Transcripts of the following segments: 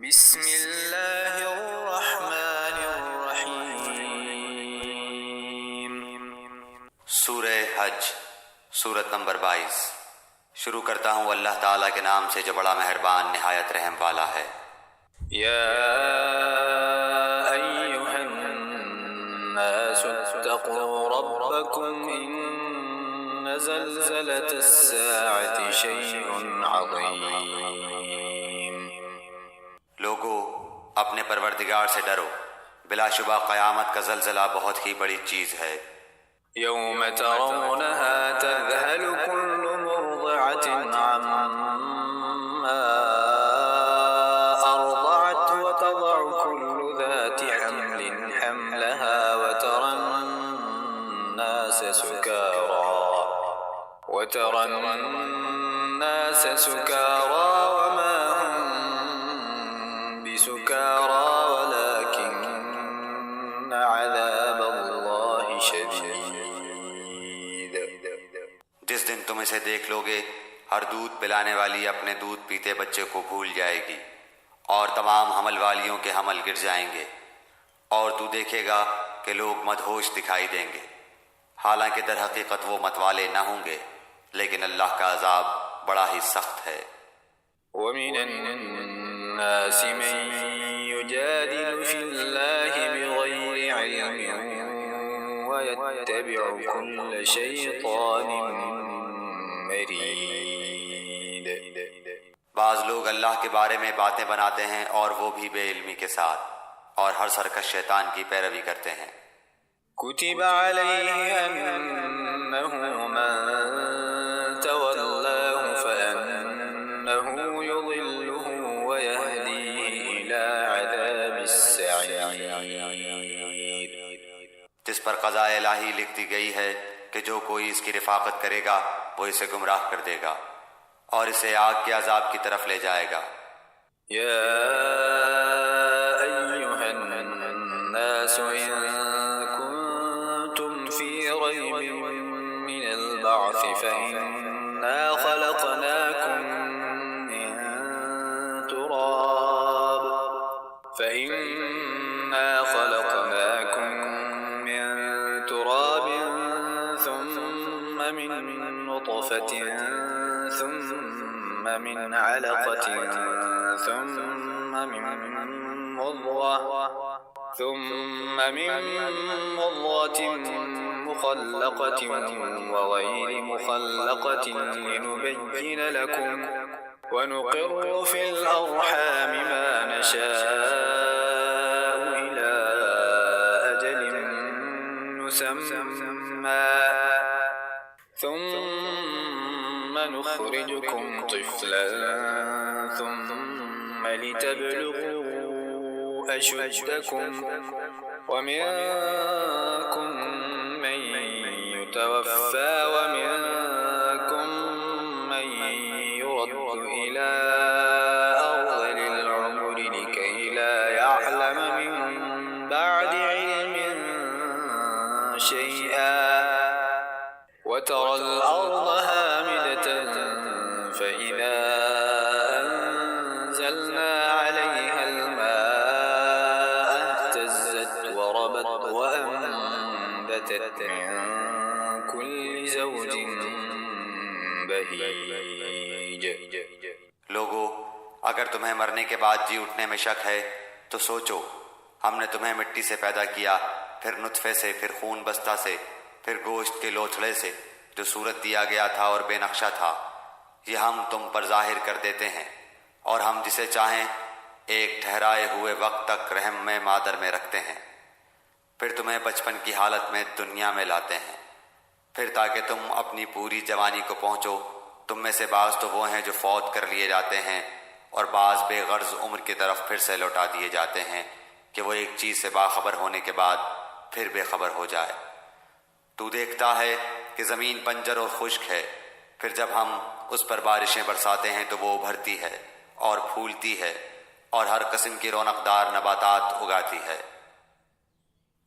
بسم اللہ الرحمن الرحیم۔ سورہ حج، سورت نمبر 22۔ شروع کرتا ہوں اللہ تعالیٰ کے نام سے جو بڑا مہربان نہایت رحم والا ہے۔ یا ایہا الناس اتقوا ربکم ان زلزلة الساعة شیء عظیم۔ لوگو، اپنے پروردگار سے ڈرو، بلا شبہ قیامت کا زلزلہ بہت ہی بڑی چیز ہے۔ یوم ترونها تذہل کل مرضعة عما ارضعت وتضع كل ذات حمل حملها وترى الناس سكارى وما هم بسكارى ولكن عذاب الله شديد۔ جس دن تم اسے دیکھ لو گے، ہر دودھ پلانے والی اپنے دودھ پیتے بچے کو بھول جائے گی، اور تمام حمل والیوں کے حمل گر جائیں گے، اور تو دیکھے گا کہ لوگ مدہوش دکھائی دیں گے، حالانکہ در حقیقت وہ متوالے نہ ہوں گے، لیکن اللہ کا عذاب بڑا ہی سخت ہے۔ وَمِنَ النَّاسِ مَن يُجَادِلُ فِي اللَّهِ بِغَيْرِ عِلْمٍ وَيَتَّبِعُ كُلَّ شَيْطَانٍ مَرِيدٍ۔ بعض لوگ اللہ کے بارے میں باتیں بناتے ہیں اور وہ بھی بے علمی کے ساتھ، اور ہر سرکش شیطان کی پیروی کرتے ہیں۔ كتب عليه أنه من تولاه فأنه يضله ويهديه إلى عذاب السعير۔ جس پر قضاء الہی لکھ دی گئی ہے کہ جو کوئی اس کی رفاقت کرے گا وہ اسے گمراہ کر دے گا اور اسے آگ کے عذاب کی طرف لے جائے گا۔ يا أيها الناس إن في ريب من البعث فإنا خلقناكم من تراب ثم من نطفة ثم من علقة ثم من مضغة مخلقة وغير مخلقة لنبين لكم ونقر في الأرحام ما نشاء إلى أجل مسمى ثم نخرجكم طفلا ثم لتبلغوا أشدكم ومنكم من يتوفى ومنكم من يرد إلى أرذل العمر لكي لا يعلم من بعد علم شيئا وترى الأرض هامدة فإذا أنزلنا عليها الماء اهتزت وربت وأنبتت من كل زوج بهيج۔ لوگو، اگر تمہیں مرنے کے بعد جی اٹھنے میں شک ہے تو سوچو، ہم نے تمہیں مٹی سے پیدا کیا، پھر نطفے سے، پھر خون بستہ سے، پھر گوشت کے لوتھڑے سے جو صورت دیا گیا تھا اور بے نقشہ تھا، یہ ہم تم پر ظاہر کر دیتے ہیں، اور ہم جسے چاہیں ایک ٹھہرائے ہوئے وقت تک رحم میں مادر میں رکھتے ہیں، پھر تمہیں بچپن کی حالت میں دنیا میں لاتے ہیں، پھر تاکہ تم اپنی پوری جوانی کو پہنچو۔ تم میں سے بعض تو وہ ہیں جو فوت کر لیے جاتے ہیں، اور بعض بے غرض عمر کی طرف پھر سے لوٹا دیے جاتے ہیں کہ وہ ایک چیز سے باخبر ہونے کے بعد پھر بے خبر ہو جائے۔ تو دیکھتا ہے کہ زمین بنجر اور خشک ہے، پھر جب ہم اس پر بارشیں برساتے ہیں تو وہ ابھرتی ہے اور پھولتی ہے اور ہر قسم کی رونقدار نباتات اگاتی ہے۔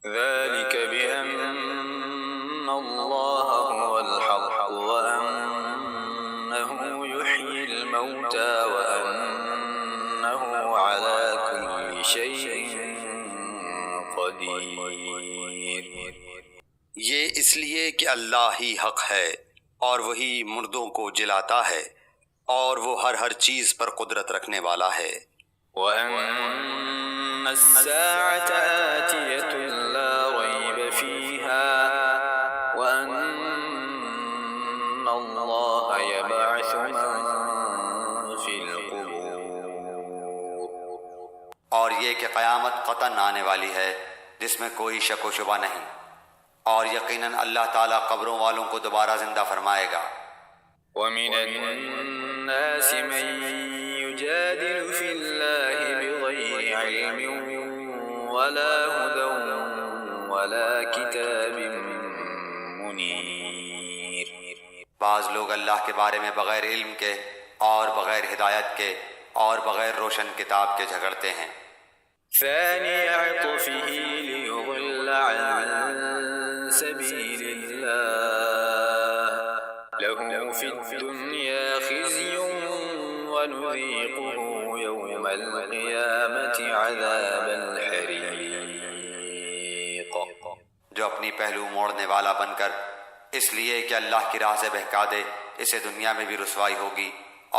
ذلك بأن الله هو الحق وأنه يحيي الموتى وأنه على شيء قدير. یہ اس لیے کہ اللہ ہی حق ہے اور وہی مردوں کو جلاتا ہے اور وہ ہر چیز پر قدرت رکھنے والا ہے. وأن الساعة آتية لا ريب فيها وأن الله يبعث من في القبور. اور یہ کہ قیامت قطعاً آنے والی ہے جس میں کوئی شک و شبہ نہیں، اور یقیناً اللہ تعالیٰ قبروں والوں کو دوبارہ زندہ فرمائے گا. ومن الناس من يجادل في الله بغير علم ولا هدى ولا كتاب منير. بعض لوگ اللہ کے بارے میں بغیر علم کے اور بغیر ہدایت کے اور بغیر روشن کتاب کے جھگڑتے ہیں. ثاني عطفه ليضل عن سبيل الله له في الدنيا خزي ونذيقه يوم القيامة عذاب الحريق. جو اپنی پہلو موڑنے والا بن کر اس لیے کہ اللہ کی راہ سے بہکا دے اسے دنیا میں بھی رسوائی ہوگی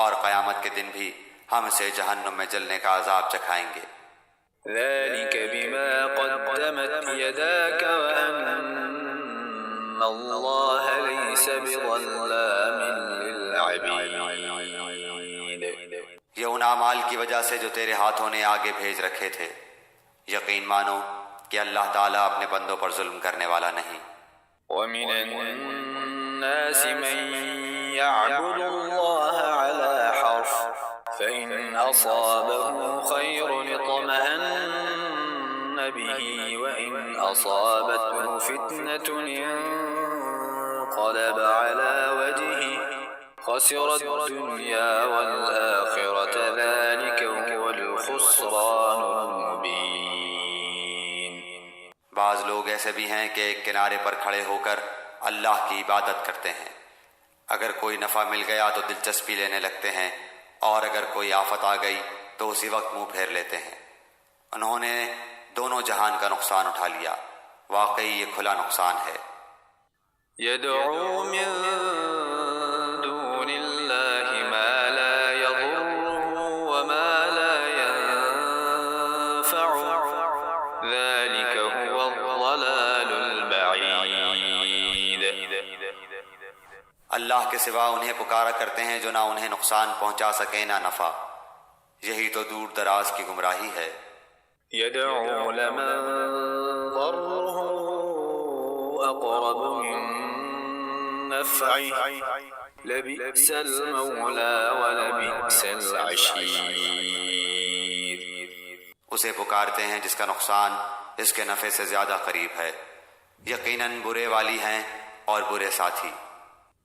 اور قیامت کے دن بھی ہم اسے جہنم میں جلنے کا عذاب چکھائیں گے. ذلك بما قدمت يداك وأن الله ليس بظلام للعبيد. یہ ان اعمال کی وجہ سے جو تیرے ہاتھوں نے آگے بھیج رکھے تھے. یقین مانو کہ اللہ تعالیٰ اپنے بندوں پر ظلم کرنے والا نہیں. ومن الناس من يعبد الله على حرف فإن أصابه خير اطمأن به وإن أصابته فتنة انقلب على وجهه خسر الدنيا والآخرة ذلك هو الخسران المبين. بعض لوگ ایسے بھی ہیں کہ ایک کنارے پر کھڑے ہو کر اللہ کی عبادت کرتے ہیں. اگر کوئی نفع مل گیا تو دلچسپی لینے لگتے ہیں اور اگر کوئی آفت آ گئی تو اسی وقت منہ پھیر لیتے ہیں. انہوں نے دونوں جہان کا نقصان اٹھا لیا. واقعی یہ کھلا نقصان ہے. يدعو من دون الله ما لا يضره وما لا ينفعه ذلك هو الضلال البعيد. اللہ کے سوا انہیں پکارا کرتے ہیں جو نہ انہیں نقصان پہنچا سکیں نہ نفع. یہی تو دور دراز کی گمراہی ہے. يدعو لمن ضره أقرب من نفعه لبئس المولى ولبئس العشير. اسے پکارتے ہیں جس کا نقصان اس کے نفع سے زیادہ قریب ہے. یقیناً برے والی ہیں اور برے ساتھی.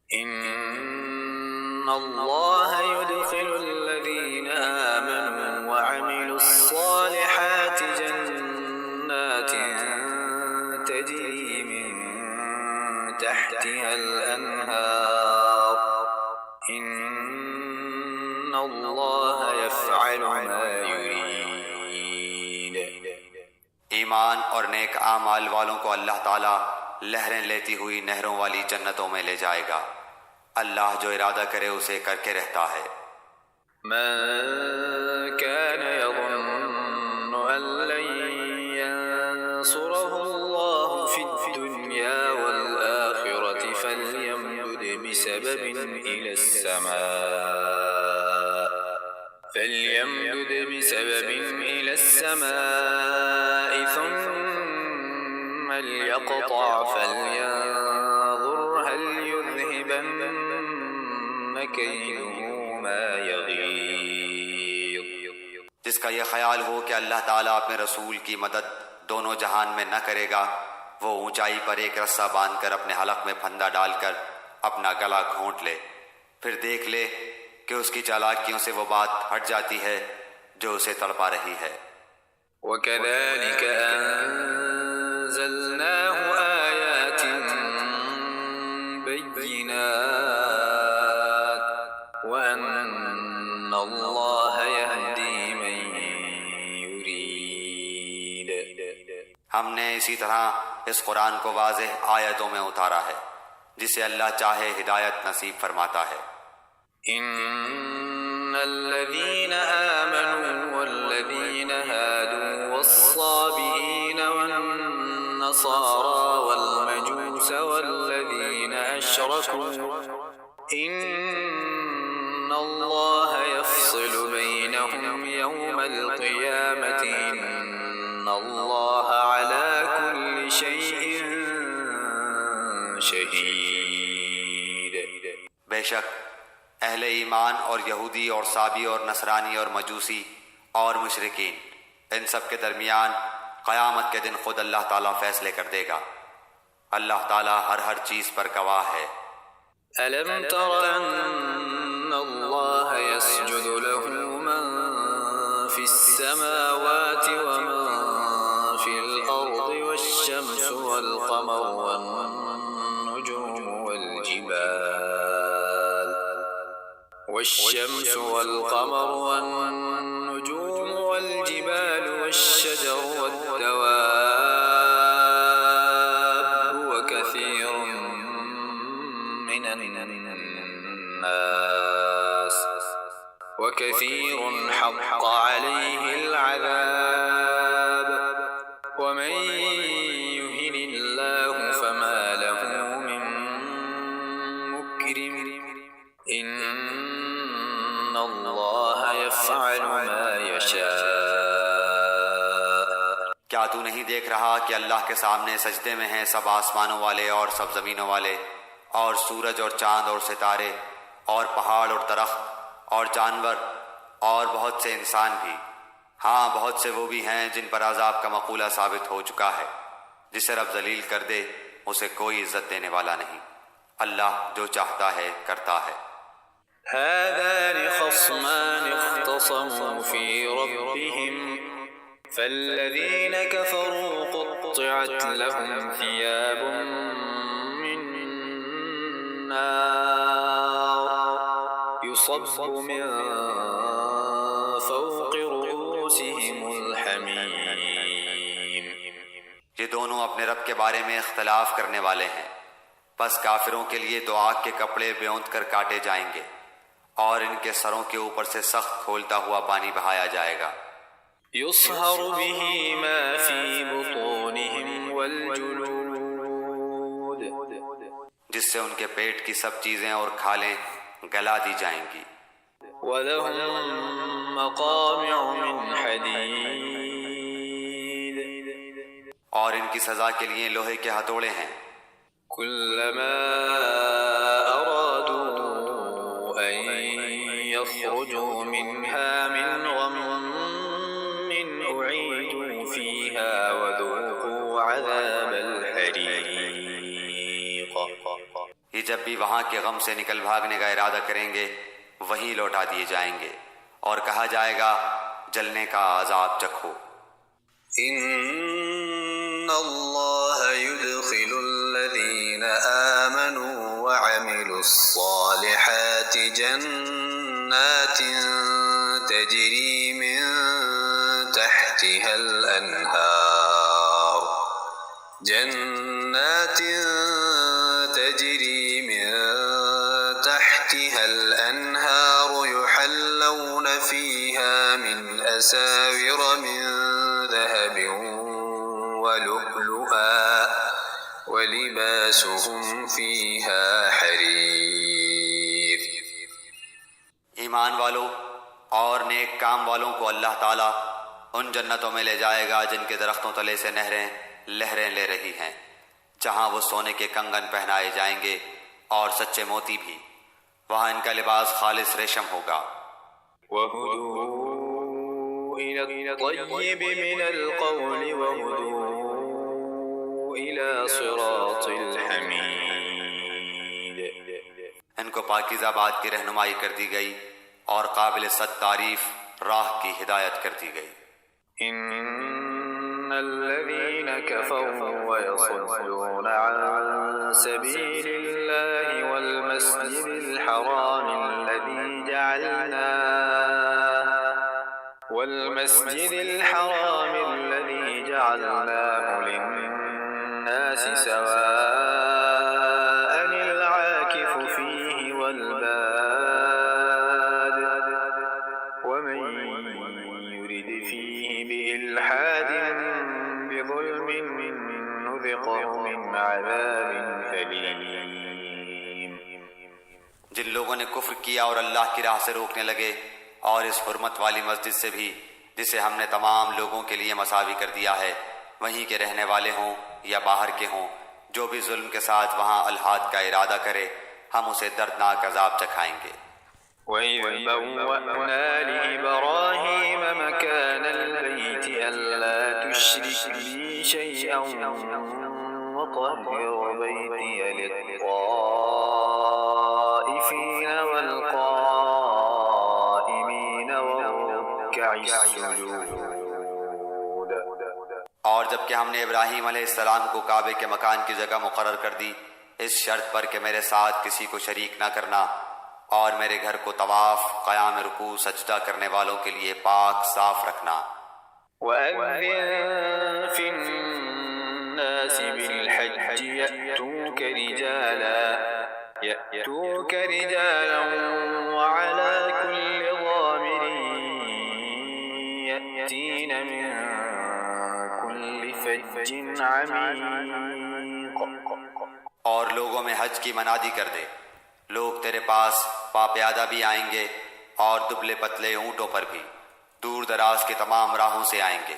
إن الله يدخل الذين آمنوا وعملوا الصالحات جنات تجري من تحتها الأنهار إن الله يفعل ما يريد. ایمان اور نیک اعمال والوں کو اللہ تعالیٰ لہریں لیتی ہوئی نہروں والی جنتوں میں لے جائے گا. اللہ جو ارادہ کرے اسے کر کے رہتا ہے. من كان يظن أن لن ينصره الله في الدنيا والآخرة فليمدد بسبب إلى السماء ثم ليقطع فلينظر هل يذهبن كيده ما يغيظ. جس کا یہ خیال ہو کہ اللہ تعالیٰ اپنے رسول کی مدد دونوں جہان میں نہ کرے گا وہ اونچائی پر ایک رسہ باندھ کر اپنے حلق میں پھندا ڈال کر اپنا گلا گھونٹ لے. پھر دیکھ لے کہ اس کی چالاکیوں سے وہ بات ہٹ جاتی ہے جو اسے تڑپا رہی ہے. وَكَذَلِكَ أَنزَلْنَاهُ آيَاتٍ بَيِّنَاتٍ وَأَنَّ اللَّهَ يَهْدِي مَن يُرِيدُ. ہم نے اسی طرح اس قرآن کو واضح آیتوں میں اتارا ہے، جسے اللہ چاہے ہدایت نصیب فرماتا ہے۔ إن الذين آمنوا والذين هادوا والصابئين والنصارى والمجوس والذين أشركوا إن الله يفصل بينهم يوم القيامة إن الله على كل شيء شهيد۔ بے شک اہل ایمان اور یہودی اور صابی اور نصرانی اور مجوسی اور مشرکین، ان سب کے درمیان قیامت کے دن خود اللہ تعالیٰ فیصلے کر دے گا۔ اللہ تعالیٰ ہر چیز پر گواہ ہے۔ ألم تر أن الله يسجد له من في السماوات ومن في الأرض والشمس والقمر والنجوم والجبال والشجر والدواب وكثير من الناس وكثير حق عليه العذاب ومن يهن الله فما له من مكرم إن الله يفعل ما يشاء۔ کیا تو نہیں دیکھ رہا کہ اللہ کے سامنے سجدے میں ہیں سب آسمانوں والے اور سب زمینوں والے، اور سورج اور چاند اور ستارے اور پہاڑ اور درخت اور جانور اور بہت سے انسان بھی؟ ہاں، بہت سے وہ بھی ہیں جن پر عذاب کا مقولہ ثابت ہو چکا ہے۔ جسے رب ذلیل کر دے اسے کوئی عزت دینے والا نہیں۔ اللہ جو چاہتا ہے کرتا ہے۔ هذان خصمان اختصموا في ربهم فالذين كفروا قطعت لهم ثياب من نار يصب من فوق رؤوسهم الحميم۔ یہ دونوں اپنے رب کے بارے میں اختلاف کرنے والے ہیں، پس کافروں کے لیے تو آگ کے کپڑے بیوند کر کاٹے جائیں گے اور ان کے سروں کے اوپر سے سخت کھولتا ہوا پانی بہایا جائے گا۔ يصهر به ما في بطونهم والجلود، جس سے ان کے پیٹ کی سب چیزیں اور کھالیں گلا دی جائیں گی۔ وَلَهُم مَّقَامِعُ مِنْ حَدِيدٍ، اور ان کی سزا کے لیے لوہے کے ہتھوڑے ہیں۔ كُلَّمَا أَرَادُوا أَن يَخْرُجُوا مِنْهَا مِنْ غَمٍّ أُعِيدُوا فِيهَا وَذُوقُوا عَذَابَ الْحَرِيقِ۔ یہ جب بھی وہاں کے غم سے نکل بھاگنے کا ارادہ کریں گے وہیں لوٹا دیے جائیں گے اور کہا جائے گا جلنے کا عذاب چکھو۔ إِنَّ اللَّهَ يُدْخِلُ الَّذِينَ آمَنُوا وَعَمِلُوا الصَّالِحَاتِ جَنَّاتٍ تَجْرِي مِن تحتها الأنهار يحلون فيها من أساور من ذهب ولؤلؤا ولباسهم فيها حرير۔ ایمان والوں اور نیک کام والوں کو اللہ تعالیٰ ان جنتوں میں لے جائے گا جن کے درختوں تلے سے نہریں لہریں لے رہی ہیں، جہاں وہ سونے کے کنگن پہنائے جائیں گے اور سچے موتی بھی۔ وہاں ان کا لباس خالص ریشم ہوگا۔ وَهُدُوا إِلَى الطَّيِّبِ مِنَ الْقَوْلِ وَهُدُوا إِلَى صِرَاطِ الْحَمِيدِ۔ ان کو پاکیزہ بات کی رہنمائی کر دی گئی اور قابل صد تعریف راہ کی ہدایت کر دی گئی۔ إن الذين كفروا ويصدون عن سبيل الله والمسجد الحرام الذي جعلناه والمسجد الحرام الذي جعلناه للناس سواء العاكف فيه والباد ومن يرد فيه بإلحاد بظلم نذقه من عذاب أليم۔ جن لوگوں نے کفر کیا اور اللہ کی راہ سے روکنے لگے، اور اس حرمت والی مسجد سے بھی جسے ہم نے تمام لوگوں کے لیے مساوی کر دیا ہے، وہیں کے رہنے والے ہوں یا باہر کے ہوں، جو بھی ظلم کے ساتھ وہاں الحاد کا ارادہ کرے ہم اسے دردناک عذاب چکھائیں گے۔ وَإِذْ بَوَّأْنَا لِإِبْرَاهِيمَ مَكَانَ الْبَيْتِ أَلَّا تُشْرِكْ بِي شَيْئًا وَطَهِّرْ بَيْتِيَ لِلطَّائِفِينَ وَالْقَائِمِينَ وَالرُّكَّعِ السُّجُودِ۔ اور جبکہ ہم نے ابراہیم علیہ السلام کو کعبے کے مکان کی جگہ مقرر کر دی، اس شرط پر کہ میرے ساتھ کسی کو شریک نہ کرنا، اور میرے گھر کو طواف، قیام رکوع، سجدہ کرنے والوں کے لیے پاک صاف رکھنا۔ وَأَذِّن فِي النَّاسِ بِالْحَجِّ يَأْتُوكَ رِجَالًا وَعَلَى كُلِّ ضَامِرٍ يَأْتِينَ مِن كُلِّ فَجٍّ عَمِيقٍ۔ اور لوگوں میں حج کی منادی کر دے، لوگ تیرے پاس پاپیادہ بھی آئیں گے اور دبلے پتلے اونٹوں پر بھی، دور دراز کے تمام راہوں سے آئیں گے۔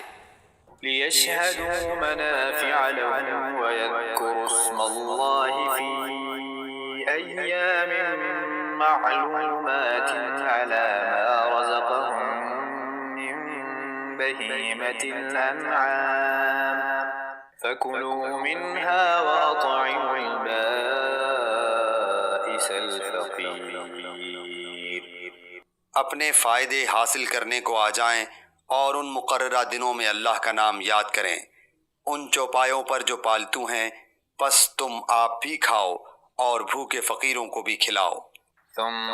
لِيَشْهَدُوا مَنَافِعَ لَهُمْ وَيَذْكُرُوا اسْمَ اللَّهِ فِي أَيَّامٍ مَّعْلُومَاتٍ عَلَى مَا رَزَقَهُم مِّن بَهِيمَةِ الْأَنْعَامِ فَكُلُوا مِنْهَا وَأَطْعِمُوا الْبَائِسَ الْفَقِيرَ۔ اپنے فائدے حاصل کرنے کو آ جائیں اور ان مقررہ دنوں میں اللہ کا نام یاد کریں، ان چوپایوں پر جو پالتو ہیں، پس تم آپ بھی کھاؤ اور بھوکے فقیروں کو بھی کھلاؤ۔ ثم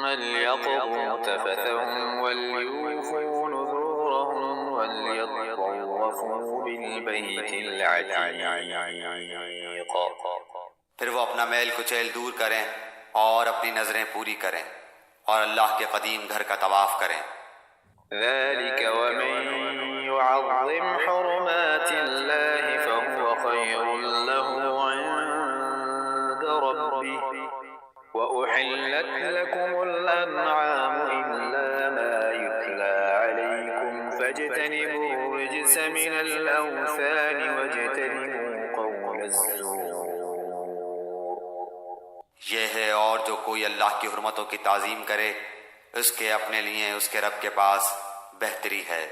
ليقضوا تفثهم وليوفوا نذورهم وليطوفوا بالبيت العتيق۔ پھر وہ اپنا میل کچیل دور کریں اور اپنی نظریں پوری کریں اور اللہ کے قدیم گھر کا طواف کریں۔ ذلك ومن يعظم حرمات الله فهو خير له عند ربه وأحلت لكم الأنعام إلا ما يتلى عليكم فاجتنبوا الرجس من الأوثان واجتنبوا قول الزور۔ یہ ہے اور جو کوئی اللہ کی حرمتوں کی تعظیم کرے اس کے اپنے لیے اس کے رب کے پاس بہتری ہے،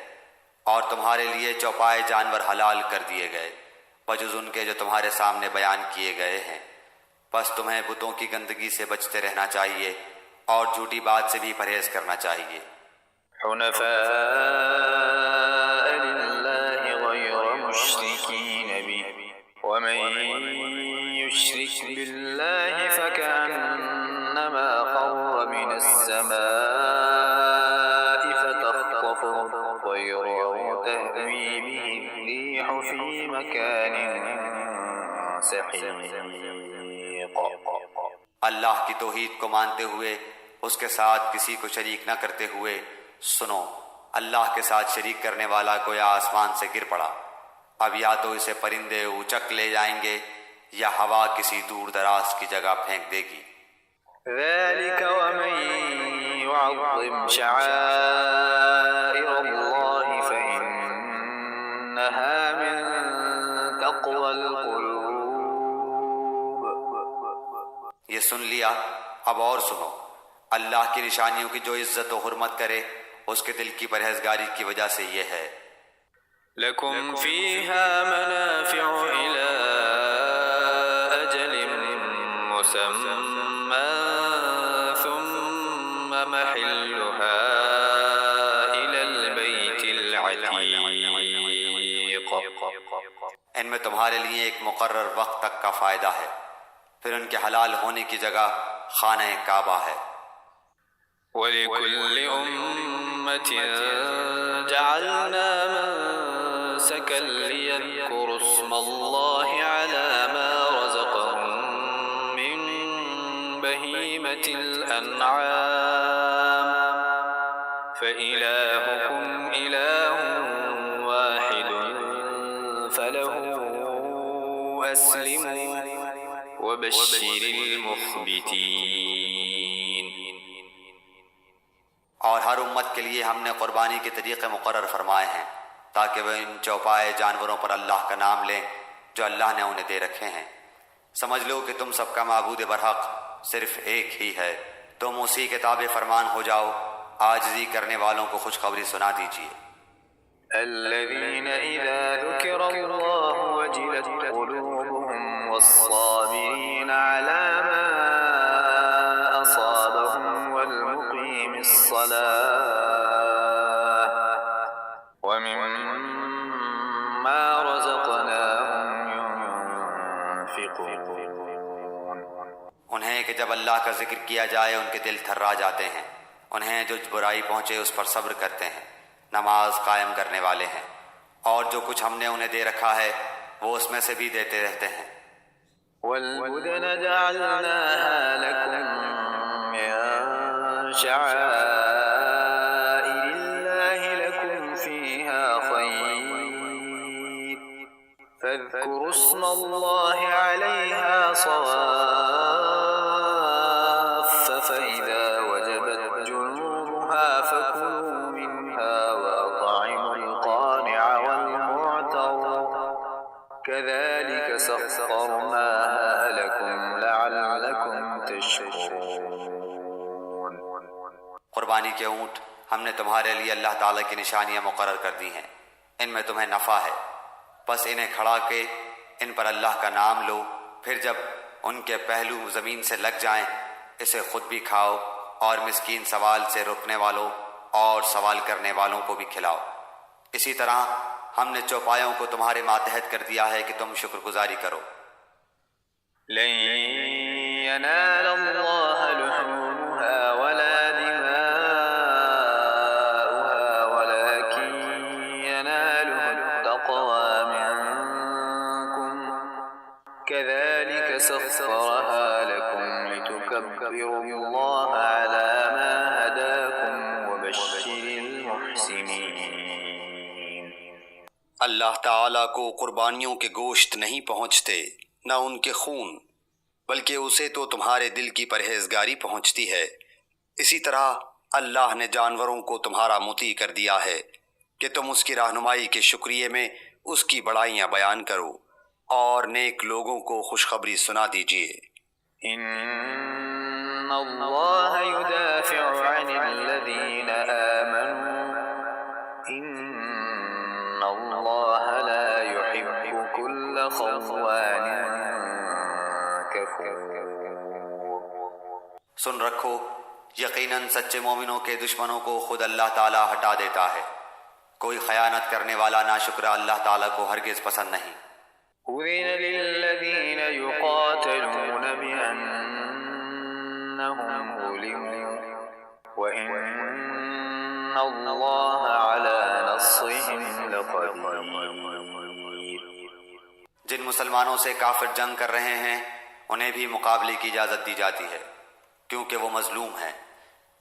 اور تمہارے لیے چوپائے جانور حلال کر دیے گئے بجز ان کے جو تمہارے سامنے بیان کیے گئے ہیں، پس تمہیں بتوں کی گندگی سے بچتے رہنا چاہیے اور جھوٹی بات سے بھی پرہیز کرنا چاہیے۔ حنفاء لله غير مشركين به ومن يشرك بالله فكأنما خر من السماء فتخطفه الطير أو تهوي به الريح في مكان سحيق۔ اللہ کی توحید کو مانتے ہوئے، اس کے ساتھ کسی کو شریک نہ کرتے ہوئے، سنو، اللہ کے ساتھ شریک کرنے والا گویا آسمان سے گر پڑا، اب یا تو اسے پرندے اچک لے جائیں گے یا ہوا کسی دور دراز کی جگہ پھینک دے گی۔ ذلك ومن يعظم شعائر الله فإنها من تقوى القلوب۔ یہ سن لیا، اب اور سنو، اللہ کی نشانیوں کی جو عزت و حرمت کرے اس کے دل کی پرہیزگاری کی وجہ سے یہ ہے۔ لكم فيها منافع إلى أجل مسمى ثم محلها إلى البيت العتيق۔ ان میں تمہارے لیے ایک مقرر وقت تک کا فائدہ ہے، پھر ان کے حلال ہونے کی جگہ خانہ کعبہ ہے۔ وَلِكُلِّ أمة جعلنا منسكا ليذكروا اسم الله على ما رزقهم من بهيمة الأنعام فإلهكم إله واحد فله أسلموا وبشر المخبتين۔ اور ہر امت کے لیے ہم نے قربانی کے طریقے مقرر فرمائے ہیں تاکہ وہ ان چوپائے جانوروں پر اللہ کا نام لیں جو اللہ نے انہیں دے رکھے ہیں۔ سمجھ لو کہ تم سب کا معبود برحق صرف ایک ہی ہے، تم اسی کے تابع فرمان ہو جاؤ۔ عاجزی کرنے والوں کو خوشخبری سنا دیجیے۔ الذين إذا ذكر الله وجلت قلوبهم والصابرين على ما أصابهم والمقيم الصلاة ومما رزقناهم ينفقون۔ انہیں کہ جب اللہ کا ذکر کیا جائے ان کے دل تھرا جاتے ہیں، انہیں جو برائی پہنچے اس پر صبر کرتے ہیں، نماز قائم کرنے والے ہیں، اور جو کچھ ہم نے انہیں دے رکھا ہے وہ اس میں سے بھی دیتے رہتے ہیں۔ والبدن جعلناها لكم من شعائر الله لكم فيها خير فاذكروا اسم الله عليها صواف فإذا وجبت جنوبها فكلوا منها وأطعموا القانع والمعتر كذلك سخرناها لكم لعلكم تشكرون۔ قربانی کے اونٹ ہم نے تمہارے لیے اللہ تعالیٰ کی نشانیاں مقرر کر دی ہیں، ان میں تمہیں نفع ہے، بس انہیں کھڑا کے ان پر اللہ کا نام لو، پھر جب ان کے پہلو زمین سے لگ جائیں اسے خود بھی کھاؤ اور مسکین سوال سے رکنے والوں اور سوال کرنے والوں کو بھی کھلاؤ۔ اسی طرح ہم نے چوپایوں کو تمہارے ماتحت کر دیا ہے کہ تم شکر گزاری کرو۔ لن ينال الله لحومها ولا دماؤها ولكن يناله التقوى منكم كذلك سخرها لكم لتكبروا الله على ما هداكم وبشر المحسنين۔ اللہ تعالیٰ کو قربانیوں کے گوشت نہیں پہنچتے نہ ان کے خون، بلکہ اسے تو تمہارے دل کی پرہیزگاری پہنچتی ہے۔ اسی طرح اللہ نے جانوروں کو تمہارا مطیع کر دیا ہے کہ تم اس کی رہنمائی کے شکریہ میں اس کی بڑائیاں بیان کرو اور نیک لوگوں کو خوشخبری سنا دیجیے۔ ان اللہ يدافع عن الذین آمنوا ان اللہ لا يحب كل خوان کفور۔ سن رکھو، یقیناً سچے مومنوں کے دشمنوں کو خود اللہ تعالیٰ ہٹا دیتا ہے، کوئی خیانت کرنے والا ناشکرہ اللہ تعالیٰ کو ہرگز پسند نہیں۔ أذن للذين يقاتلون بأنهم ظلموا وإن الله على نصرهم لقدير۔ جن مسلمانوں سے کافر جنگ کر رہے ہیں انہیں بھی مقابلے کی اجازت دی جاتی ہے کیونکہ وہ مظلوم ہیں،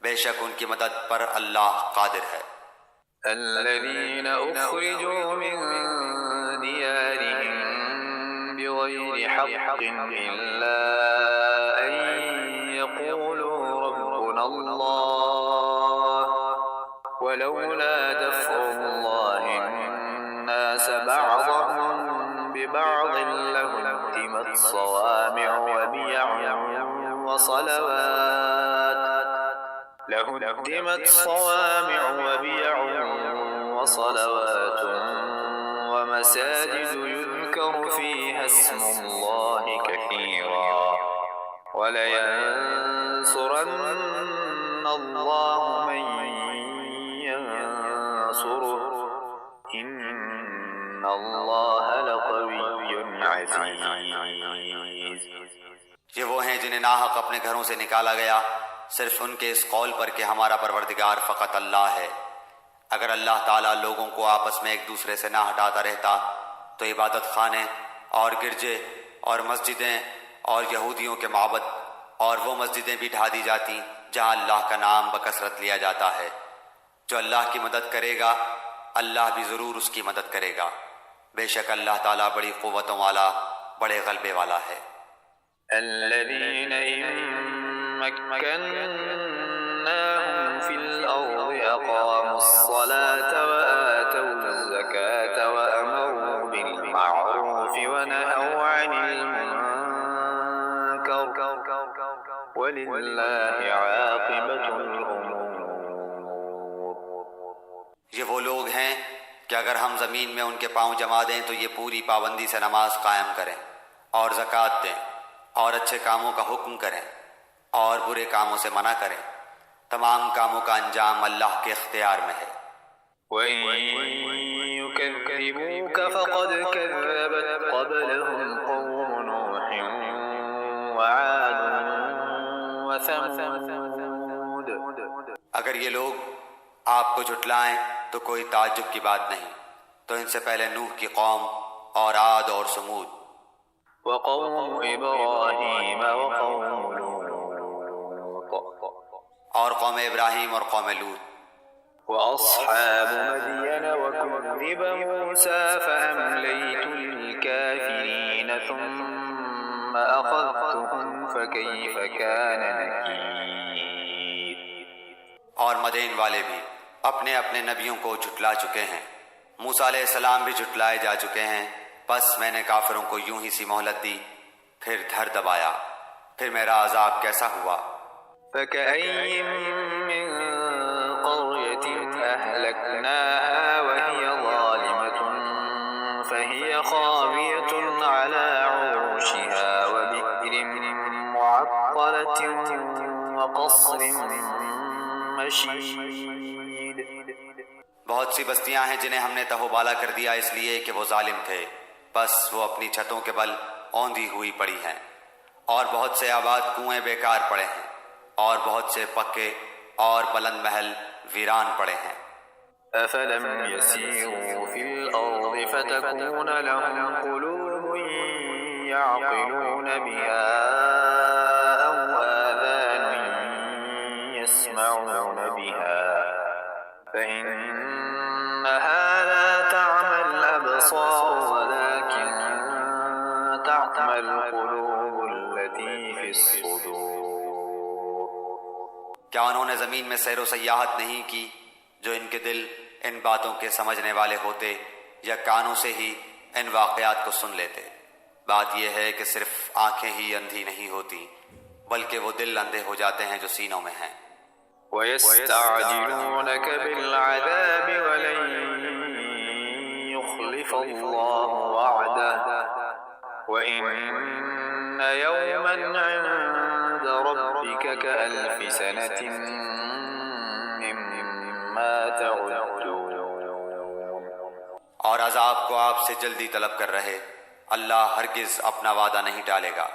بے شک ان کی مدد پر اللہ قادر ہے۔ الذين أخرجوا من ديارهم بغير حق إلا أن يقولوا ربنا الله ولولا دفع الله الناس بعضهم ببعض لهدمت صوامع وبيع وصلوات ومساجد يذكر فيها اسم الله كثيرا ولينصرن الله من ينصره إن الله لقوي عزيز۔ یہ وہ ہیں جنہیں ناحق اپنے گھروں سے نکالا گیا صرف ان کے اس قول پر کہ ہمارا پروردگار فقط اللہ ہے، اگر اللہ تعالیٰ لوگوں کو آپس میں ایک دوسرے سے نہ ہٹاتا رہتا تو عبادت خانے اور گرجے اور مسجدیں اور یہودیوں کے معبد اور وہ مسجدیں بھی ڈھا دی جاتی جہاں اللہ کا نام بکثرت لیا جاتا ہے۔ جو اللہ کی مدد کرے گا اللہ بھی ضرور اس کی مدد کرے گا، بے شک اللہ تعالیٰ بڑی قوتوں والا بڑے غلبے والا ہے۔ الذين إن مكناهم في الأرض أقاموا الصلاة وآتوا الزكاة وأمروا بالمعروف ونهوا عن المنكر ولله عاقبة الأمور۔ یہ وہ لوگ ہیں کہ اگر ہم زمین میں ان کے پاؤں جما دیں تو یہ پوری پابندی سے نماز قائم کریں اور زکوٰۃ دیں اور اچھے کاموں کا حکم کریں اور برے کاموں سے منع کریں۔ تمام کاموں کا انجام اللہ کے اختیار میں ہے۔ وَإِن يُكَذِّبُوكَ فَقَدْ كَذَّبَتْ قَبْلَهُمْ قَوْمُ نُوحٍ وَعَادٌ وَثَمُودُ۔ اگر یہ لوگ آپ کو جھٹلائیں تو کوئی تعجب کی بات نہیں، تو ان سے پہلے نوح کی قوم اور عاد اور سمود، وقوم إبراهيم وقوم لوط اور قوم ابراہیم اور قوم لوط، وأصحاب مدين وكذب موسى فأمليت للكافرين ثم أخذتهم فكيف كان نكير۔ اور مدین والے بھی اپنے اپنے نبیوں کو جھٹلا چکے ہیں، موسیٰ علیہ السلام بھی جھٹلائے جا چکے ہیں، بس میں نے کافروں کو یوں ہی سی مہلت دی، پھر دھر دبایا، پھر میرا عذاب کیسا ہوا۔ فكأي من قرية أهلكناها وهي ظالمة فهي خاوية على عروشها وبئر معطلة وقصر مشيد۔ بہت سی بستیاں ہیں جنہیں ہم نے تہو بالا کر دیا اس لیے کہ وہ ظالم تھے، بس وہ اپنی چھتوں کے بل اوندھی ہوئی پڑی ہیں، اور بہت سے آباد کنویں بیکار پڑے ہیں، اور بہت سے پکے اور بلند محل ویران پڑے ہیں۔ أفلم يسيروا في الأرض فتكون لهم قلوب يعقلون بها أو آذان يسمعون بها فإنها لا تعمى الأبصار ولكن تعمى القلوب التي في الصدور۔ کیا انہوں نے زمین میں سیر و سیاحت نہیں کی جو ان کے دل ان باتوں کے سمجھنے والے ہوتے یا کانوں سے ہی ان واقعات کو سن لیتے؟ بات یہ ہے کہ صرف آنکھیں ہی اندھی نہیں ہوتی بلکہ وہ دل اندھے ہو جاتے ہیں جو سینوں میں ہیں۔ وَيَسْتَعْجِلُونَكَ بِالْعَذَابِ وَلَن يُخْلِفَ اللَّهُ وَعْدَهُ وَإِنَّ يَوْمًا عِندَ رَبِّكَ كَأَلْفِ سَنَةٍ مِّمَّا تَعُدُّونَ۔ اور عذاب کو آپ سے جلدی طلب کر رہے، اللہ ہرگز اپنا وعدہ نہیں ٹالے گا،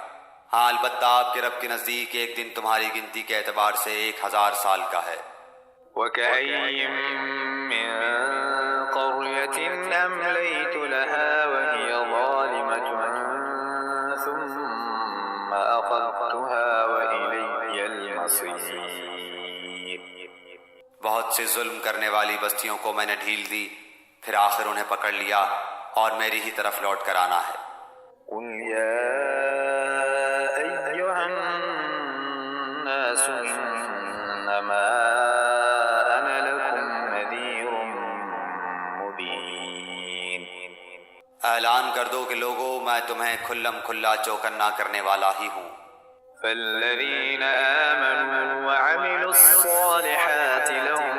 ہاں البتہ آپ کے رب کے نزدیک ایک دن تمہاری گنتی کے اعتبار سے 1000 سال کا ہے۔ وَكَأَيٍّ مِّن قَرْيَةٍ أَمْلَيْتُ لَهَا وَهِيَ ظَالِمَةٌ ثُمَّ أَخَذْتُهَا وَإِلَيَّ الْمَصِيرُ۔ بہت سے ظلم کرنے والی بستیوں کو میں نے ڈھیل دی، پھر آخر انہیں پکڑ لیا اور میری ہی طرف لوٹ کر آنا ہے۔ قُلْ يَا أَيُّهَا النَّاسُ إِنَّمَا أَنَا لَكُمْ نَذِيرٌ مُبِينٌ۔ اعلان کر دو کہ لوگو میں تمہیں کھلم کھلا چوکنا کرنے والا ہی ہوں۔ فَالَّذِينَ آمَنُوا وَعَمِلُوا الصَّالِحَاتِ لَهُم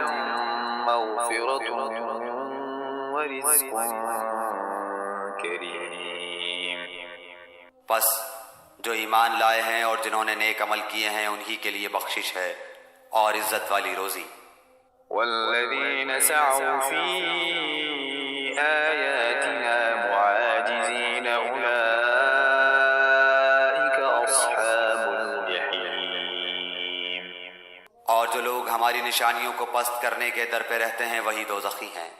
مَّغْفِرَةٌ وَرِزْقٌ كَرِيمٌ۔ پس جو ایمان لائے ہیں اور جنہوں نے نیک عمل کیے ہیں انہی کے لیے بخشش ہے اور عزت والی روزی۔ وَالَّذِينَ سَعَوْا فِي آيَاتِنَا مُعَاجِزِينَ أُولَٰئِكَ أَصْحَابُ الْجَحِيمِ۔ اور جو لوگ ہماری نشانیوں کو پست کرنے کے در پہ رہتے ہیں وہی دوزخی ہیں۔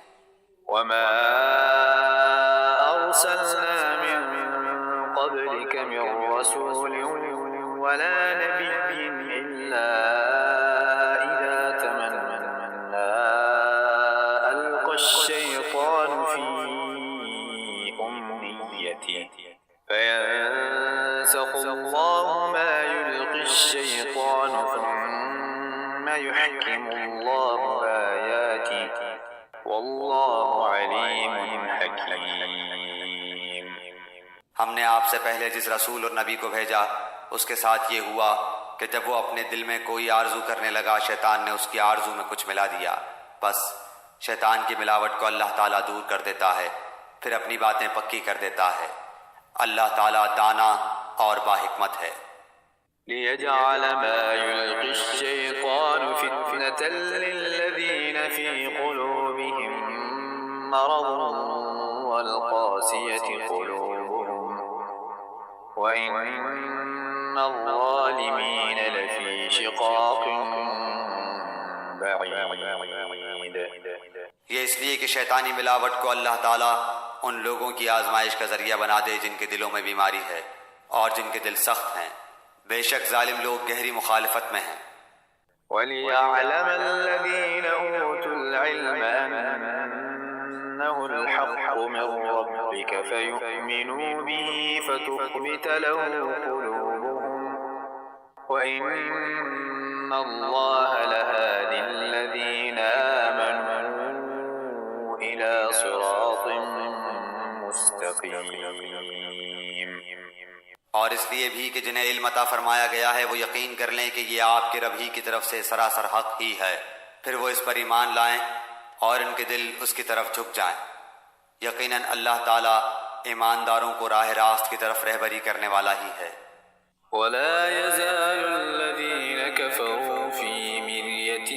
وما أرسلنا من قبلك من رسول ولا نبي إلا إذا تمنى ألقى الشيطان في أمنيته فينسخ الله ما يلقي الشيطان ثم يحكم الله آياته واللہ علیم حکیم۔ ہم نے آپ سے پہلے جس رسول اور نبی کو بھیجا اس کے ساتھ یہ ہوا کہ جب وہ اپنے دل میں کوئی آرزو کرنے لگا شیطان نے اس کی آرزو میں کچھ ملا دیا، بس شیطان کی ملاوٹ کو اللہ تعالیٰ دور کر دیتا ہے، پھر اپنی باتیں پکی کر دیتا ہے۔ اللہ تعالیٰ دانا اور باحکمت ہے۔ لِيَجْعَلَ مَا يُلْقِي الشَّيْطَانُ فِتْنَةً لِلَّذِينَ فِي قُلُوبِهِم مَّرَضٌ وَالْقَاسِيَةِ قُلُوبُهُمْ وَإِنَّ الظَّالِمِينَ لَفِي شِقَاقٍ بَعِيدٍ۔ یہ اس لیے کہ شیطانی ملاوٹ کو اللہ تعالیٰ ان لوگوں کی آزمائش کا ذریعہ بنا دے جن کے دلوں میں بیماری ہے اور جن کے دل سخت ہیں، بے شک ظالم لوگ گہری مخالفت میں ہیں۔ وَلِيَعْلَمَ الَّذِينَ أُوتُوا الْعِلْمَ أَنَّهُ الْحَقُّ مِنْ رَبِّكَ فَيُؤْمِنُوا بِهِ فَتُخْبِتَ لَهُ قُلُوبُهُمْ وَإِنَّ اللَّهَ لَهَادِ الَّذِينَ آمَنُوا إِلَى صِرَاطٍ مُسْتَقِيمٍ۔ اور اس لیے بھی کہ جنہیں علم عطا فرمایا گیا ہے وہ یقین کر لیں کہ یہ آپ کے رب ہی کی طرف سے سراسر حق ہی ہے، پھر وہ اس پر ایمان لائیں اور ان کے دل اس کی طرف جھک جائیں۔ یقیناً اللہ تعالیٰ ایمانداروں کو راہ راست کی طرف رہبری کرنے والا ہی ہے۔ وَلَا يَزَالُ الَّذِينَ كَفَرُوا فِي مِرْيَةٍ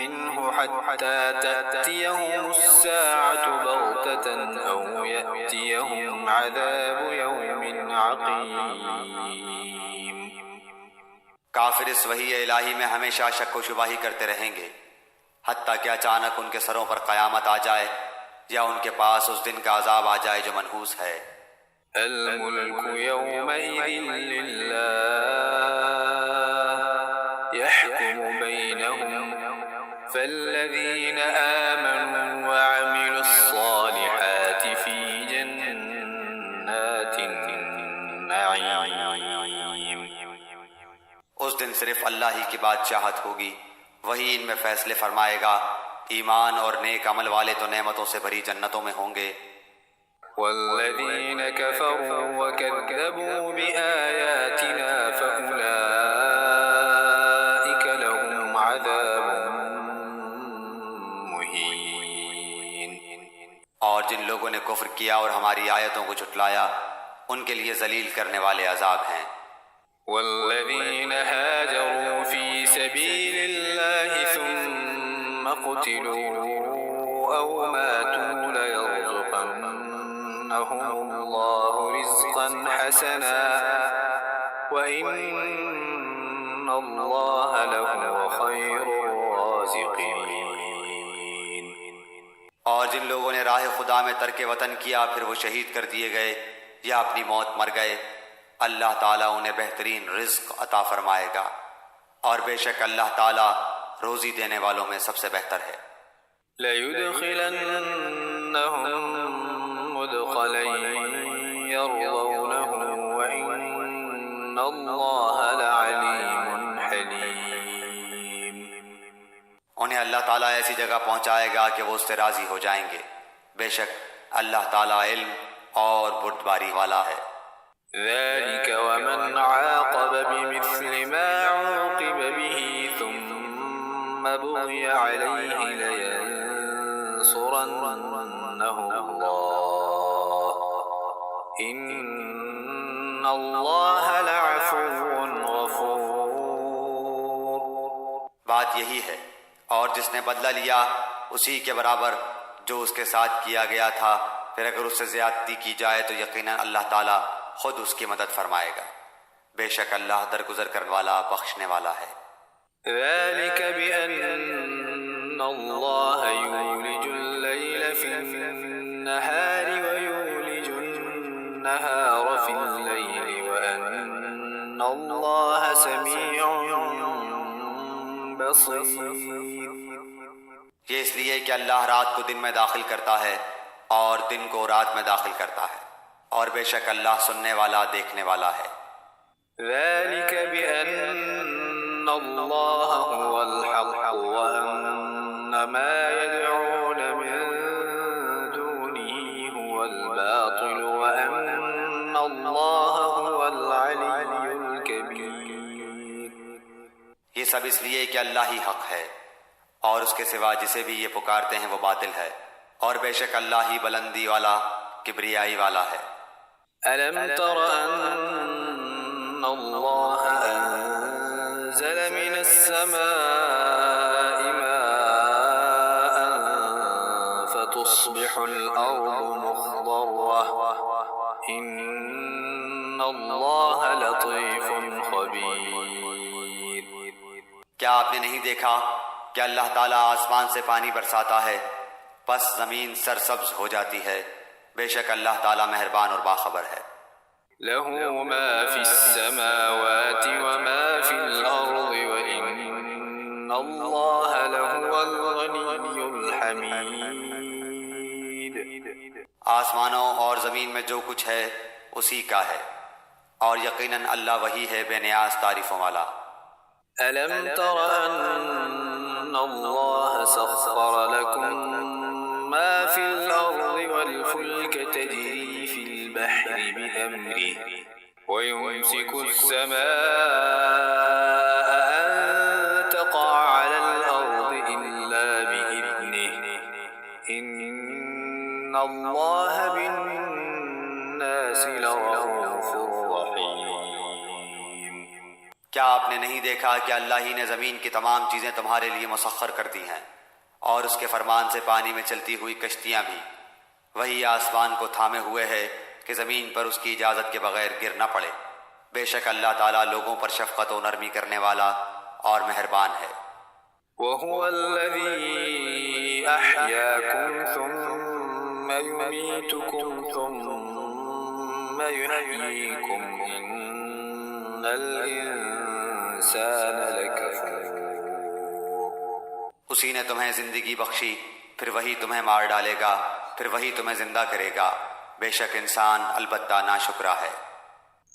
مِّنْهُ حَتَّى تَأْتِيَهُمُ السَّاعَةُ بَغْتَةً أَوْ يَأْتِيَهُمْ عَذَابُ يَوْمٍ عَقِيمٍ۔ کافر اس وحی الہی میں ہمیشہ شک و شبہ ہی کرتے رہیں گے حتیٰ کہ اچانک ان کے سروں پر قیامت آ جائے یا ان کے پاس اس دن کا عذاب آ جائے جو منحوس ہے۔ الملك يومئذ لله يحكم بينهم فالذين آمنوا وعملوا الصالحات في جنات النعيم۔ اس دن صرف اللہ ہی کی بادشاہت ہوگی، وہی ان میں فیصلے فرمائے گا۔ ایمان اور نیک عمل والے تو نعمتوں سے بھری جنتوں میں ہوں گے، والذين كفروا وكذبوا بآياتنا فأولئك لهم عذاب مهين۔ اور جن لوگوں نے کفر کیا اور ہماری آیتوں کو جھٹلایا ان کے لیے ذلیل کرنے والے عذاب ہیں۔ والذين هاجروا في سبيل الله ثم قتلوا أو ماتوا ليرزقنهم الله رزقا حسنا وإن الله لهو خير الرازقين۔ اور جن لوگوں نے راہ خدا میں ترک وطن کیا پھر وہ شہید کر دیے گئے یا اپنی موت مر گئے، اللہ تعالیٰ انہیں بہترین رزق عطا فرمائے گا، اور بے شک اللہ تعالیٰ روزی دینے والوں میں سب سے بہتر ہے۔ لَيُدْخِلَنَّهُمْ مُدْخَلًا يَرْضَوْنَهُ وَإِنَّ اللَّهَ لَعَلِيمٌ حَلِيمٌ۔ انہیں اللہ تعالیٰ ایسی جگہ پہنچائے گا کہ وہ اس سے راضی ہو جائیں گے، بے شک اللہ تعالیٰ علم اور بردباری والا ہے۔ ذلك ومن عاقب بمثل ما عوقب به ثم بغي عليه لينصرنه الله إن الله لعفو غفور۔ بات یہی ہے، اور جس نے بدلہ لیا اسی کے برابر جو اس کے ساتھ کیا گیا تھا، پھر اگر اس سے زیادتی کی جائے تو یقیناً اللہ تعالیٰ خود اس کی مدد فرمائے گا، بے شک اللہ درگزر کرنے والا بخشنے والا ہے۔ ذلك بأن الله يولج الليل في النهار ويولج النهار في الليل وأن الله سميع بصير. یہ اس لیے کہ اللہ رات کو دن میں داخل کرتا ہے اور دن کو رات میں داخل کرتا ہے، اور بے شک اللہ سننے والا دیکھنے والا ہے. ذلك بأن الله هو الحق وأن ما يدعون من دونه هو الباطل وأن الله هو العلي الكبير. یہ سب اس لیے کہ اللہ ہی حق ہے اور اس کے سوا جسے بھی یہ پکارتے ہیں وہ باطل ہے، اور بے شک اللہ ہی بلندی والا کبریائی والا ہے. ألم تر أن الله أنزل من السماء ماء فتصبح الأرض مخضرة إن الله لطيف خبير. کیا آپ نے نہیں دیکھا کہ اللہ تعالیٰ آسمان سے پانی برساتا ہے پس زمین سرسبز ہو جاتی ہے؟ بے شک اللہ تعالیٰ مہربان اور باخبر ہے. له ما في السماوات وما في الأرض وإن الله لهو الغني الحميد. آسمانوں اور زمین میں جو کچھ ہے اسی کا ہے، اور یقیناً اللہ وہی ہے بے نیاز تعریفوں والا. ألم تر أن الله سخر لكم ما في الأرض والفلك تجري في البحر بأمره ويمسك السماء أن تقع على الأرض إلا بإذنه إن الله بالناس لرؤوف رحيم. کیا آپ نے نہیں دیکھا کہ اللہ ہی نے زمین کی تمام چیزیں تمہارے لیے مسخر کر دی ہیں، اور اس کے فرمان سے پانی میں چلتی ہوئی کشتیاں بھی؟ وہی آسمان کو تھامے ہوئے ہے کہ زمین پر اس کی اجازت کے بغیر گر نہ پڑے. بے شک اللہ تعالیٰ لوگوں پر شفقت و نرمی کرنے والا اور مہربان ہے. وهو الذي أحياكم ثم يميتكم ثم يحييكم إن الإنسان لكفور. اسی نے تمہیں زندگی بخشی، پھر وہی تمہیں مار ڈالے گا، پھر وہی تمہیں زندہ کرے گا. بے شک انسان البتہ ناشکرا ہے.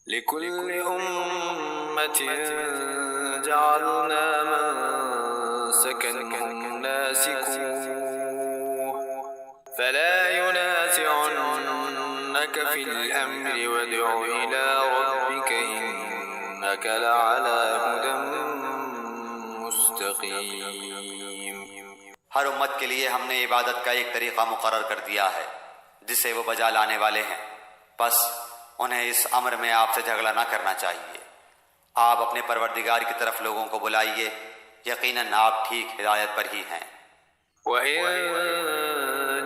لكل أمة جعلنا منسكا ناسكوه فلا ينازعنك في الأمر وادع إلى ربك إنك لعلى هدى مستقيم. ہر امت کے لیے ہم نے عبادت کا ایک طریقہ مقرر کر دیا ہے جسے وہ بجا لانے والے ہیں، بس انہیں اس امر میں آپ سے جھگڑا نہ کرنا چاہیے. آپ اپنے پروردگار کی طرف لوگوں کو بلائیے، یقیناً آپ ٹھیک ہدایت پر ہی ہیں. وَإِن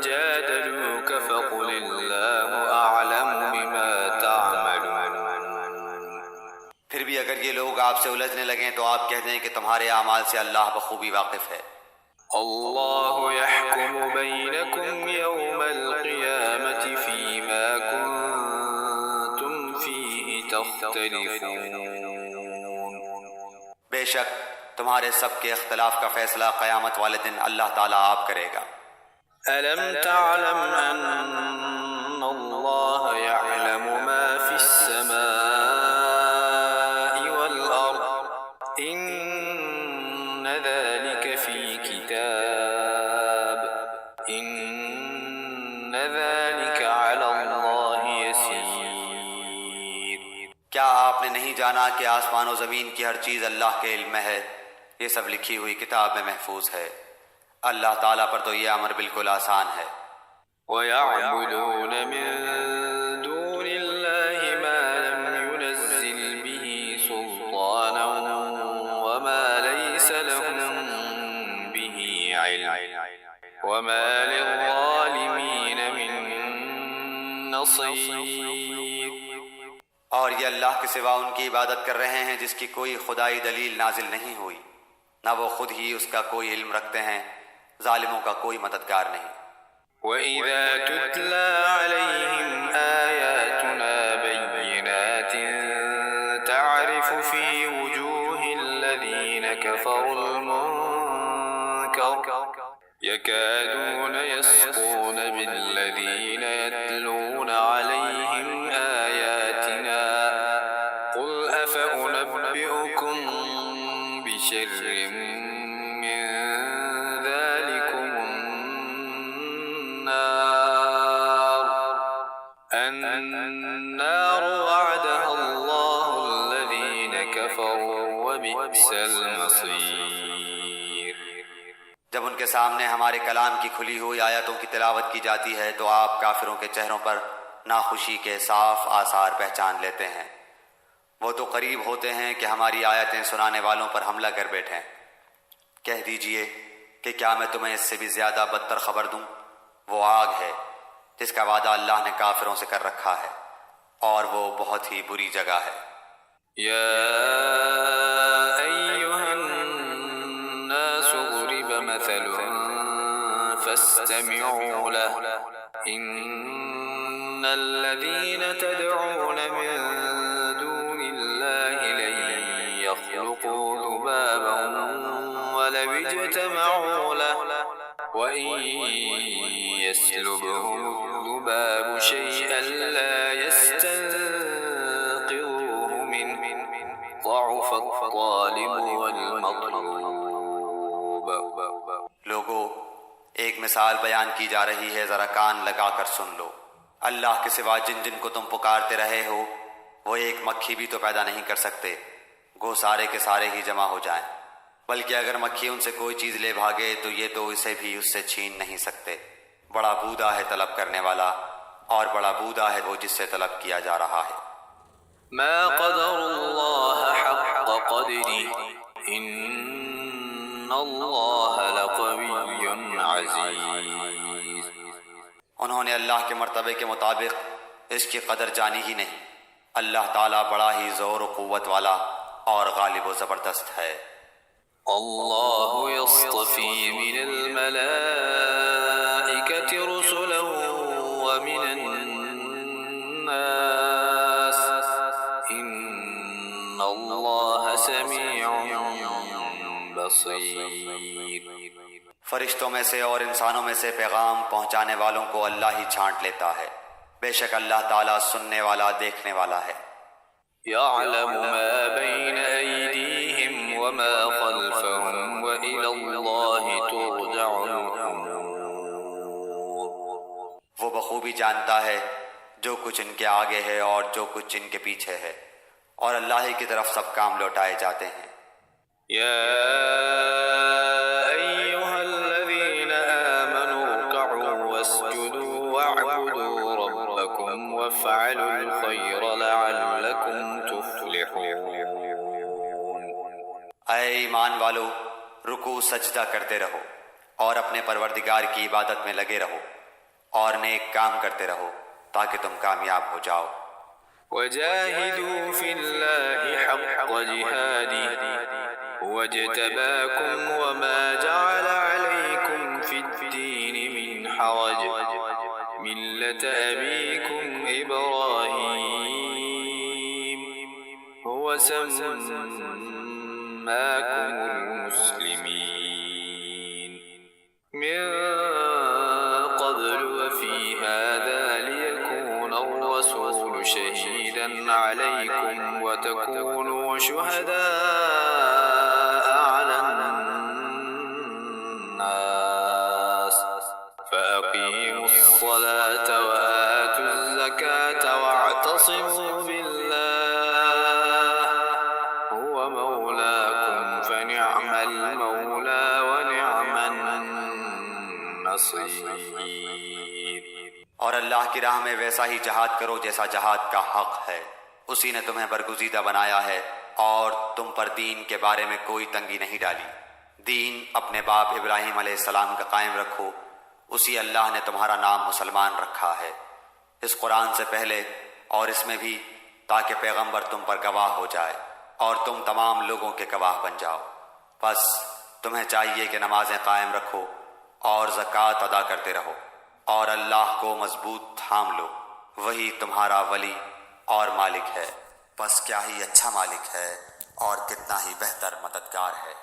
جَادَلُوكَ فَقُلِ اللَّهُ أَعْلَمُ بِمَا تَعْمَلُونَ. پھر بھی اگر یہ لوگ آپ سے الجھنے لگیں تو آپ کہہ دیں کہ تمہارے اعمال سے اللہ بخوبی واقف ہے. الله يحكم بينكم يوم القيامة فيما كنتم فيه تختلفون. بے شک تمہارے سب کے اختلاف کا فیصلہ قیامت والے دن اللہ تعالیٰ آپ کرے گا. ألم تعلم أن الله يعلم ما في السماء والأرض إن ذلك في كتاب إن ذلك على الله يسير. کیا آپ نے نہیں جانا کہ آسمان و زمین کی ہر چیز اللہ کے علم میں ہے؟ یہ سب لکھی ہوئی کتاب میں محفوظ ہے. اللہ تعالیٰ پر تو یہ امر بالکل آسان ہے. وَيَعْبُدُونَ مِن دُونِ اللَّهِ مَا لَمْ يُنَزِّلْ بِهِ سُلْطَانًا وَمَا لَيْسَ لَهُم بِهِ عِلْمٌ وَمَا لِلظَّالِمِينَ مِن نَّصِيرٍ. اور یہ اللہ کے سوا ان کی عبادت کر رہے ہیں جس کی کوئی خدائی دلیل نازل نہیں ہوئی، نہ وہ خود ہی اس کا کوئی علم رکھتے ہیں، ظالموں کا کوئی مددگار نہیں۔ وَإِذَا تُتْلَى عَلَيْهِمْ آيَاتُنَا بَيِّنَاتٍ تَعْرِفُ فِي وُجُوهِ الَّذِينَ كَفَرُوا الْمُنكَرَ يَكَادُونَ يَسْطُونَ بِالَّذِينَ يَتْلُونَ عَلَيْهِمْ آيَاتِنَا قُلْ أَفَأُنَبِّئُكُم بِشَرٍّ مِّن ذَلِكُمُ النَّارُ وَعَدَهَا اللَّهُ الَّذِينَ كَفَرُوا وَبِئْسَ الْمَصِيرُ۔ جب ان کے سامنے ہمارے کلام کی کھلی ہوئی آیتوں کی تلاوت کی جاتی ہے تو آپ کافروں کے چہروں پر ناخوشی کے صاف آثار پہچان لیتے ہیں۔ وہ تو قریب ہوتے ہیں کہ ہماری آیتیں سنانے والوں پر حملہ کر بیٹھیں۔ کہہ دیجئے کہ کیا میں تمہیں اس سے بھی زیادہ بدتر خبر دوں؟ وہ آگ ہے جس کا وعدہ اللہ نے کافروں سے کر رکھا ہے، اور وہ بہت ہی بری جگہ ہے۔ يا أيها الناس ضرب مثل فاستمعوا له إن الذين تدعون من دون الله لن يخلقوا ذبابا ولو اجتمعوا له وإن يسلبهم الذباب شيئا لا يستنقذوه منه ضعف الطالب والمطلوب۔ لوگو، ایک مثال بیان کی جا رہی ہے، ذرا کان لگا کر سن لو۔ اللہ کے سوا جن جن کو تم پکارتے رہے ہو وہ ایک مکھی بھی تو پیدا نہیں کر سکتے، گو سارے کے سارے ہی جمع ہو جائیں، بلکہ اگر مکھی ان سے کوئی چیز لے بھاگے تو یہ تو اسے بھی اس سے چھین نہیں سکتے۔ بڑا بودا ہے طلب کرنے والا، اور بڑا بودا ہے وہ جس سے طلب کیا جا رہا ہے۔ ما قدر اللہ حق قدره ان اللہ لقوی عزیز۔ انہوں نے اللہ کے مرتبے کے مطابق اس کی قدر جانی ہی نہیں۔ اللہ تعالیٰ بڑا ہی زور و قوت والا اور غالب و زبردست ہے۔ اللہ یصطفی من الملائکة رسلا ومن الناس ان اللہ سمیع بصیر۔ فرشتوں میں سے اور انسانوں میں سے پیغام پہنچانے والوں کو اللہ ہی چھانٹ لیتا ہے، بے شک اللہ تعالیٰ سننے والا دیکھنے والا ہے۔ يعلم ما بين أيديهم وما خلفهم وإلى الله ترجع الأمور۔ وہ بخوبی جانتا ہے جو کچھ ان کے آگے ہے اور جو کچھ ان کے پیچھے ہے، اور اللہ ہی کی طرف سب کام لوٹائے جاتے ہیں۔ يا أيها الذين آمنوا اركعوا واسجدوا واعبدوا ربكم وافعلوا الخير لعلكم تفلحون۔ اے ایمان والو، رکوع سجدہ کرتے رہو اور اپنے پروردگار کی عبادت میں لگے رہو، اور نیک کام کرتے رہو تاکہ تم کامیاب ہو جاؤ۔ وجاهدوا في الله حق جهاده هو اجتباكم وما جعل عليكم في الدين من حرج ملة أبيكم إبراهيم هو سماكم المسلمين من قبل وفي هذا ليكون الرسول شهيدا عليكم وتكونوا شهداء على الناس فأقيموا الصلاة وآتوا الزكاة واعتصموا بالله هو مولاكم فنعم المولى ونعم النصير۔ اور اللہ کی راہ میں ویسا ہی جہاد کرو جیسا جہاد کا حق ہے۔ اسی نے تمہیں برگزیدہ بنایا ہے اور تم پر دین کے بارے میں کوئی تنگی نہیں ڈالی۔ دین اپنے باپ ابراہیم علیہ السلام کا قائم رکھو، اسی اللہ نے تمہارا نام مسلمان رکھا ہے، اس قرآن سے پہلے اور اس میں بھی، تاکہ پیغمبر تم پر گواہ ہو جائے اور تم تمام لوگوں کے گواہ بن جاؤ۔ بس تمہیں چاہیے کہ نمازیں قائم رکھو اور زکوٰۃ ادا کرتے رہو اور اللہ کو مضبوط تھام لو، وہی تمہارا ولی اور مالک ہے، بس کیا ہی اچھا مالک ہے اور کتنا ہی بہتر مددگار ہے۔